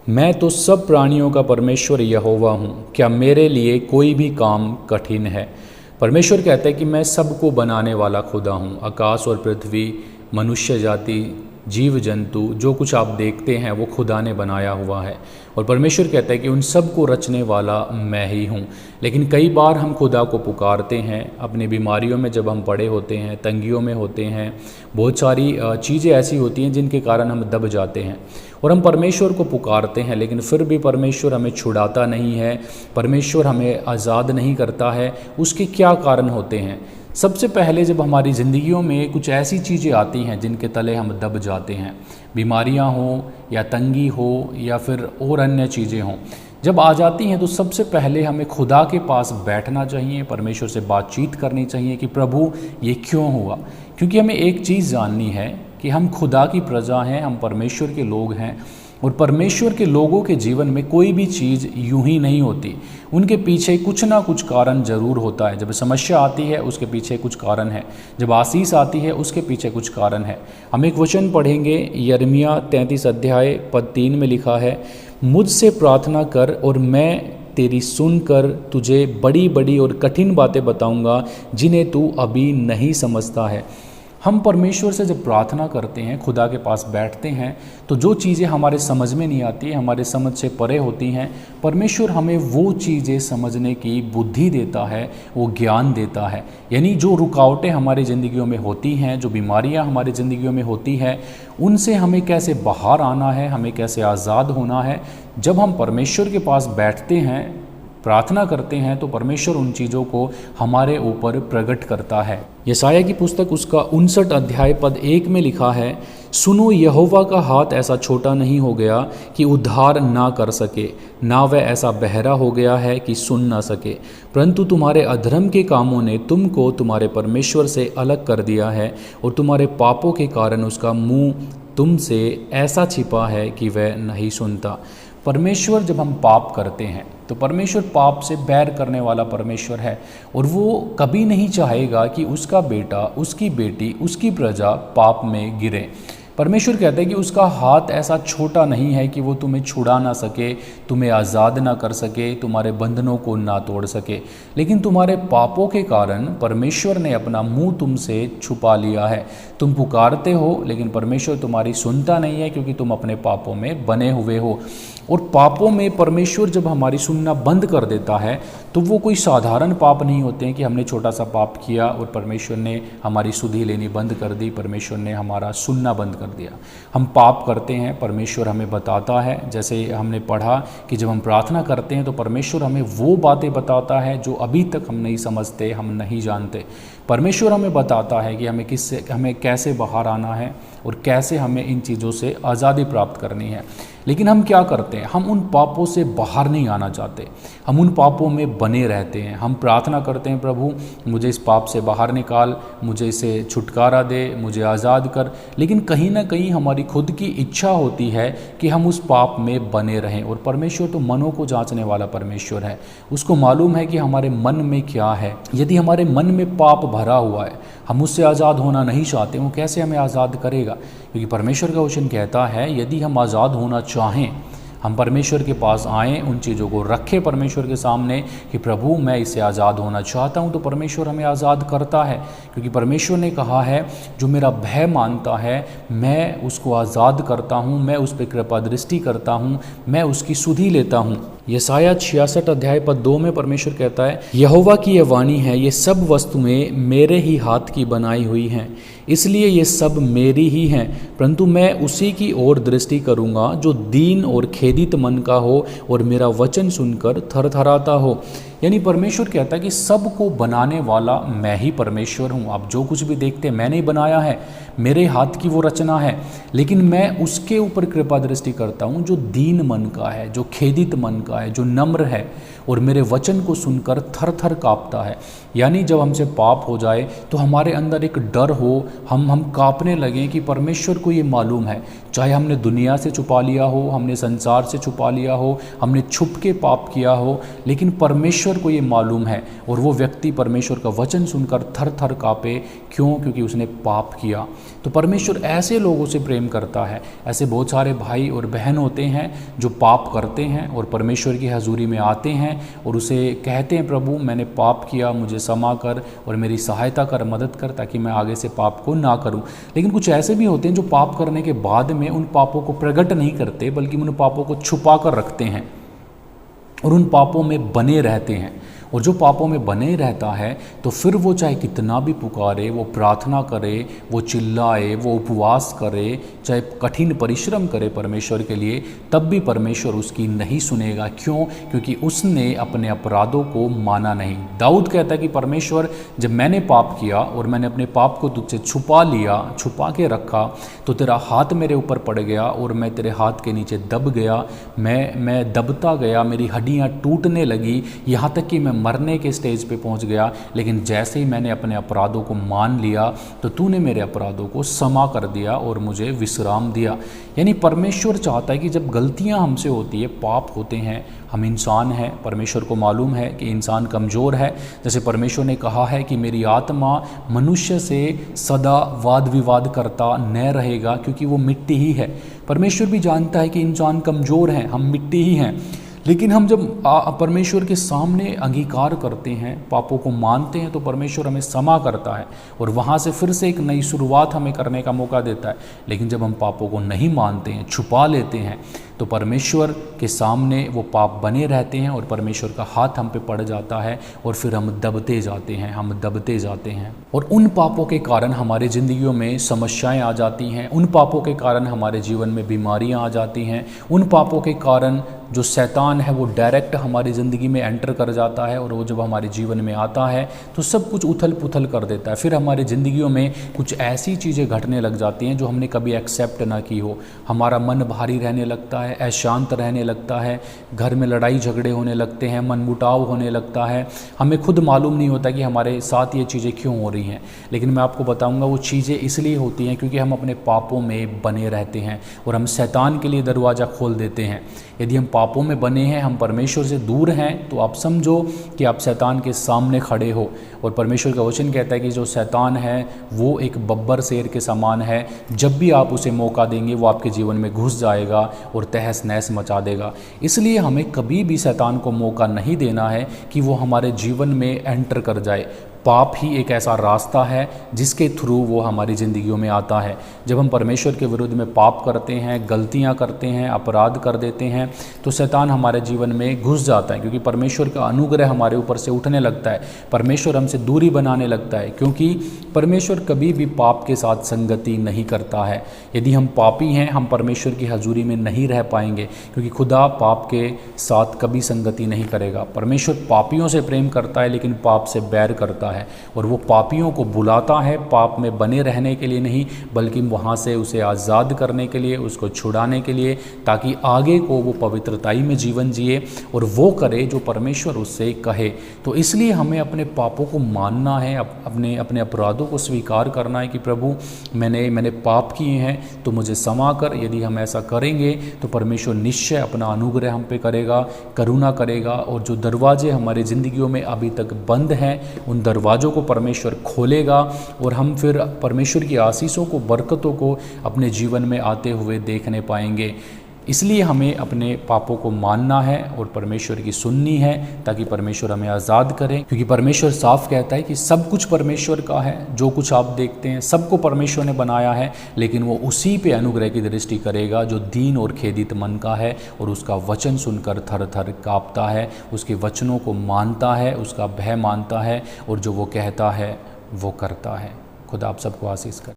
मैं तो सब प्राणियों का परमेश्वर यहोवा हूँ, क्या मेरे लिए कोई भी काम कठिन है। परमेश्वर कहता है कि मैं सबको बनाने वाला खुदा हूँ। आकाश और पृथ्वी, मनुष्य जाति, जीव जंतु, जो कुछ आप देखते हैं वो खुदा ने बनाया हुआ है। और परमेश्वर कहता है कि उन सब को रचने वाला मैं ही हूँ। लेकिन कई बार हम खुदा को पुकारते हैं अपनी बीमारियों में, जब हम पड़े होते हैं, तंगियों में होते हैं, बहुत सारी चीज़ें ऐसी होती हैं जिनके कारण हम दब जाते हैं और हम परमेश्वर को पुकारते हैं, लेकिन फिर भी परमेश्वर हमें छुड़ाता नहीं है, परमेश्वर हमें आज़ाद नहीं करता है। उसके क्या कारण होते हैं? सबसे पहले जब हमारी ज़िंदगियों में कुछ ऐसी चीज़ें आती हैं जिनके तले हम दब जाते हैं, बीमारियां हों या तंगी हो या फिर और अन्य चीज़ें हों, जब आ जाती हैं तो सबसे पहले हमें खुदा के पास बैठना चाहिए, परमेश्वर से बातचीत करनी चाहिए कि प्रभु ये क्यों हुआ। क्योंकि हमें एक चीज़ जाननी है कि हम खुदा की प्रजा हैं, हम परमेश्वर के लोग हैं और परमेश्वर के लोगों के जीवन में कोई भी चीज़ यूं ही नहीं होती, उनके पीछे कुछ ना कुछ कारण ज़रूर होता है। जब समस्या आती है उसके पीछे कुछ कारण है, जब आशीष आती है उसके पीछे कुछ कारण है। हम एक वचन पढ़ेंगे, यिर्मयाह 33 अध्याय पद 3 में लिखा है, मुझसे प्रार्थना कर और मैं तेरी सुनकर तुझे बड़ी बड़ी और कठिन बातें बताऊंगा जिन्हें तू अभी नहीं समझता है। हम परमेश्वर से जब प्रार्थना करते हैं, खुदा के पास बैठते हैं, तो जो चीज़ें हमारे समझ में नहीं आती, हमारे समझ से परे होती हैं, परमेश्वर हमें वो चीज़ें समझने की बुद्धि देता है, वो ज्ञान देता है। यानी जो रुकावटें हमारी ज़िंदगियों में होती हैं, जो बीमारियां हमारी ज़िंदगियों में होती हैं, उनसे हमें कैसे बाहर आना है, हमें कैसे आज़ाद होना है। जब हम परमेश्वर के पास बैठते हैं, प्रार्थना करते हैं, तो परमेश्वर उन चीज़ों को हमारे ऊपर प्रकट करता है। यशायाह की पुस्तक उसका 59 अध्याय पद 1 में लिखा है, सुनो, यहोवा का हाथ ऐसा छोटा नहीं हो गया कि उद्धार ना कर सके, ना वह ऐसा बहरा हो गया है कि सुन ना सके, परंतु तुम्हारे अधर्म के कामों ने तुमको तुम्हारे परमेश्वर से अलग कर दिया है और तुम्हारे पापों के कारण उसका मुँह तुमसे ऐसा छिपा है कि वह नहीं सुनता। परमेश्वर जब हम पाप करते हैं तो परमेश्वर पाप से बैर करने वाला परमेश्वर है और वो कभी नहीं चाहेगा कि उसका बेटा, उसकी बेटी, उसकी प्रजा पाप में गिरे। परमेश्वर कहता है कि उसका हाथ ऐसा छोटा नहीं है कि वो तुम्हें छुड़ा ना सके, तुम्हें आज़ाद ना कर सके, तुम्हारे बंधनों को ना तोड़ सके, लेकिन तुम्हारे पापों के कारण परमेश्वर ने अपना मुंह तुमसे छुपा लिया है। तुम पुकारते हो लेकिन परमेश्वर तुम्हारी सुनता नहीं है, क्योंकि तुम अपने पापों में बने हुए हो। और पापों में परमेश्वर जब हमारी सुनना बंद कर देता है तो वो कोई साधारण पाप नहीं होते हैं कि हमने छोटा सा पाप किया और परमेश्वर ने हमारी सुधि लेनी बंद कर दी, परमेश्वर ने हमारा सुनना बंद कर दिया। हम पाप करते हैं, परमेश्वर हमें बताता है, जैसे हमने पढ़ा कि जब हम प्रार्थना करते हैं तो परमेश्वर हमें वो बातें बताता है जो अभी तक हम नहीं समझते, हम नहीं जानते। परमेश्वर हमें बताता है कि हमें कैसे बाहर आना है और कैसे हमें इन चीज़ों से आज़ादी प्राप्त करनी है। लेकिन हम क्या करते हैं, हम उन पापों से बाहर नहीं आना चाहते, हम उन पापों में बने रहते हैं। हम प्रार्थना करते हैं, प्रभु मुझे इस पाप से बाहर निकाल, मुझे इसे छुटकारा दे, मुझे आज़ाद कर, लेकिन कहीं ना कहीं हमारी खुद की इच्छा होती है कि हम उस पाप में बने रहें। और परमेश्वर तो मनों को जांचने वाला परमेश्वर है, उसको मालूम है कि हमारे मन में क्या है। यदि हमारे मन में पाप भरा हुआ है, हम उससे आज़ाद होना नहीं चाहते, वो कैसे हमें आज़ाद करेगा? क्योंकि परमेश्वर का वचन कहता है, यदि हम आज़ाद होना चाहें, हम परमेश्वर के पास आएँ, उन चीज़ों को रखें परमेश्वर के सामने कि प्रभु मैं इससे आज़ाद होना चाहता हूँ, तो परमेश्वर हमें आज़ाद करता है। क्योंकि परमेश्वर ने कहा है, जो मेरा भय मानता है मैं उसको आज़ाद करता हूँ, मैं उस पर कृपा दृष्टि करता हूँ, मैं उसकी सुधि लेता हूँ। यशायाह 66 अध्याय पद 2 में परमेश्वर कहता है, यहोवा की यह वाणी है, ये सब वस्तुएं मेरे ही हाथ की बनाई हुई हैं, इसलिए ये सब मेरी ही हैं, परंतु मैं उसी की ओर दृष्टि करूँगा जो दीन और खेदित मन का हो और मेरा वचन सुनकर थरथराता हो। यानी परमेश्वर कहता है कि सबको बनाने वाला मैं ही परमेश्वर हूँ। आप जो कुछ भी देखते हैं मैंने बनाया है, मेरे हाथ की वो रचना है, लेकिन मैं उसके ऊपर कृपा दृष्टि करता हूँ जो दीन मन का है, जो खेदित मन का है, जो नम्र है और मेरे वचन को सुनकर थर थर काँपता है। यानी जब हमसे पाप हो जाए तो हमारे अंदर एक डर हो, हम काँपने लगें कि परमेश्वर को ये मालूम है, चाहे हमने दुनिया से छुपा लिया हो, हमने संसार से छुपा लिया हो, हमने छुप के पाप किया हो, लेकिन परमेश्वर को ये मालूम है। और वो व्यक्ति परमेश्वर का वचन सुनकर थर थर काँपे। क्यों? क्योंकि उसने पाप किया। तो परमेश्वर ऐसे लोगों से प्रेम करता है। ऐसे बहुत सारे भाई और बहन होते हैं जो पाप करते हैं और परमेश्वर की हजूरी में आते हैं और उसे कहते हैं, प्रभु मैंने पाप किया, मुझे क्षमा कर और मेरी सहायता कर, मदद कर, ताकि मैं आगे से पाप को ना करूं। लेकिन कुछ ऐसे भी होते हैं जो पाप करने के बाद में उन पापों को प्रकट नहीं करते, बल्कि उन पापों को छुपा कर रखते हैं और उन पापों में बने रहते हैं। और जो पापों में बने रहता है तो फिर वो चाहे कितना भी पुकारे, वो प्रार्थना करे, वो चिल्लाए, वो उपवास करे, चाहे कठिन परिश्रम करे परमेश्वर के लिए, तब भी परमेश्वर उसकी नहीं सुनेगा। क्यों? क्योंकि उसने अपने अपराधों को माना नहीं। दाऊद कहता है कि परमेश्वर, जब मैंने पाप किया और मैंने अपने पाप को तुझसे छुपा लिया, छुपा के रखा, तो तेरा हाथ मेरे ऊपर पड़ गया और मैं तेरे हाथ के नीचे दब गया। मैं दबता गया, मेरी हड्डियाँ टूटने लगी, यहाँ तक कि मैं मरने के स्टेज पे पहुंच गया। लेकिन जैसे ही मैंने अपने अपराधों को मान लिया तो तूने मेरे अपराधों को क्षमा कर दिया और मुझे विश्राम दिया। यानी परमेश्वर चाहता है कि जब गलतियां हमसे होती है, पाप होते हैं, हम इंसान हैं, परमेश्वर को मालूम है कि इंसान कमज़ोर है। जैसे परमेश्वर ने कहा है कि मेरी आत्मा मनुष्य से सदा वाद विवाद करता न रहेगा, क्योंकि वो मिट्टी ही है। परमेश्वर भी जानता है कि इंसान कमज़ोर हैं, हम मिट्टी ही हैं। लेकिन हम जब परमेश्वर के सामने अंगीकार करते हैं, पापों को मानते हैं, तो परमेश्वर हमें क्षमा करता है और वहाँ से फिर से एक नई शुरुआत हमें करने का मौका देता है। लेकिन जब हम पापों को नहीं मानते हैं, छुपा लेते हैं, तो परमेश्वर के सामने वो पाप बने रहते हैं और परमेश्वर का हाथ हम पे पड़ जाता है और फिर हम दबते जाते हैं। और उन पापों के कारण हमारे ज़िंदगियों में समस्याएं आ जाती हैं, उन पापों के कारण हमारे जीवन में बीमारियां आ जाती हैं, उन पापों के कारण जो शैतान है वो डायरेक्ट हमारी ज़िंदगी में एंटर कर जाता है और वो जब हमारे जीवन में आता है तो सब कुछ उथल पुथल कर देता है। फिर हमारी ज़िंदगियों में कुछ ऐसी चीज़ें घटने लग जाती हैं जो हमने कभी एक्सेप्ट ना की हो। हमारा मन भारी रहने लगता है, अशांत रहने लगता है, घर में लड़ाई झगड़े होने लगते हैं, मनमुटाव होने लगता है। हमें खुद मालूम नहीं होता कि हमारे साथ ये चीज़ें क्यों हो रही हैं। लेकिन मैं आपको बताऊंगा वो चीज़ें इसलिए होती हैं क्योंकि हम अपने पापों में बने रहते हैं और हम शैतान के लिए दरवाज़ा खोल देते हैं। यदि हम पापों में बने हैं, हम परमेश्वर से दूर हैं, तो आप समझो कि आप शैतान के सामने खड़े हो। और परमेश्वर का वचन कहता है कि जो शैतान है वो एक बब्बर शेर के समान है, जब भी आप उसे मौका देंगे वो आपके जीवन में घुस जाएगा और तहस नहस मचा देगा। इसलिए हमें कभी भी शैतान को मौका नहीं देना है कि वो हमारे जीवन में एंटर कर जाए। पाप ही एक ऐसा रास्ता है जिसके थ्रू वो हमारी ज़िंदगियों में आता है। जब हम परमेश्वर के विरुद्ध में पाप करते हैं, गलतियां करते हैं, अपराध कर देते हैं, तो शैतान हमारे जीवन में घुस जाता है, क्योंकि परमेश्वर का अनुग्रह हमारे ऊपर से उठने लगता है, परमेश्वर हमसे दूरी बनाने लगता है, क्योंकि परमेश्वर कभी भी पाप के साथ संगति नहीं करता है। यदि हम पापी हैं, हम परमेश्वर की हजूरी में नहीं रह पाएंगे, क्योंकि खुदा पाप के साथ कभी संगति नहीं करेगा। परमेश्वर पापियों से प्रेम करता है लेकिन पाप से बैर करता है, और वो पापियों को बुलाता है पाप में बने रहने के लिए नहीं, बल्कि वहाँ से उसे आज़ाद करने के लिए, उसको छुड़ाने के लिए, ताकि आगे को वो पवित्रताई में जीवन जिए और वो करे जो परमेश्वर उससे कहे। तो इसलिए हमें अपने पापों को मानना है, अपने अपराधों को स्वीकार करना है कि प्रभु मैंने पाप किए हैं तो मुझे क्षमा कर। यदि हम ऐसा करेंगे तो परमेश्वर निश्चय अपना अनुग्रह हम पे करेगा, करुणा करेगा, और जो दरवाजे हमारी ज़िंदगियों में अभी तक बंद हैं उन दरवाज़ों को परमेश्वर खोलेगा और हम फिर परमेश्वर की आशीषों को, बरकतों को अपने जीवन में आते हुए देखने पाएंगे। इसलिए हमें अपने पापों को मानना है और परमेश्वर की सुननी है, ताकि परमेश्वर हमें आज़ाद करें। क्योंकि परमेश्वर साफ कहता है कि सब कुछ परमेश्वर का है, जो कुछ आप देखते हैं सबको परमेश्वर ने बनाया है, लेकिन वो उसी पे अनुग्रह की दृष्टि करेगा जो दीन और खेदित मन का है और उसका वचन सुनकर थर थर काँपता है, उसके वचनों को मानता है, उसका भय मानता है और जो वो कहता है वो करता है। खुदा आप सबको आशीष करे।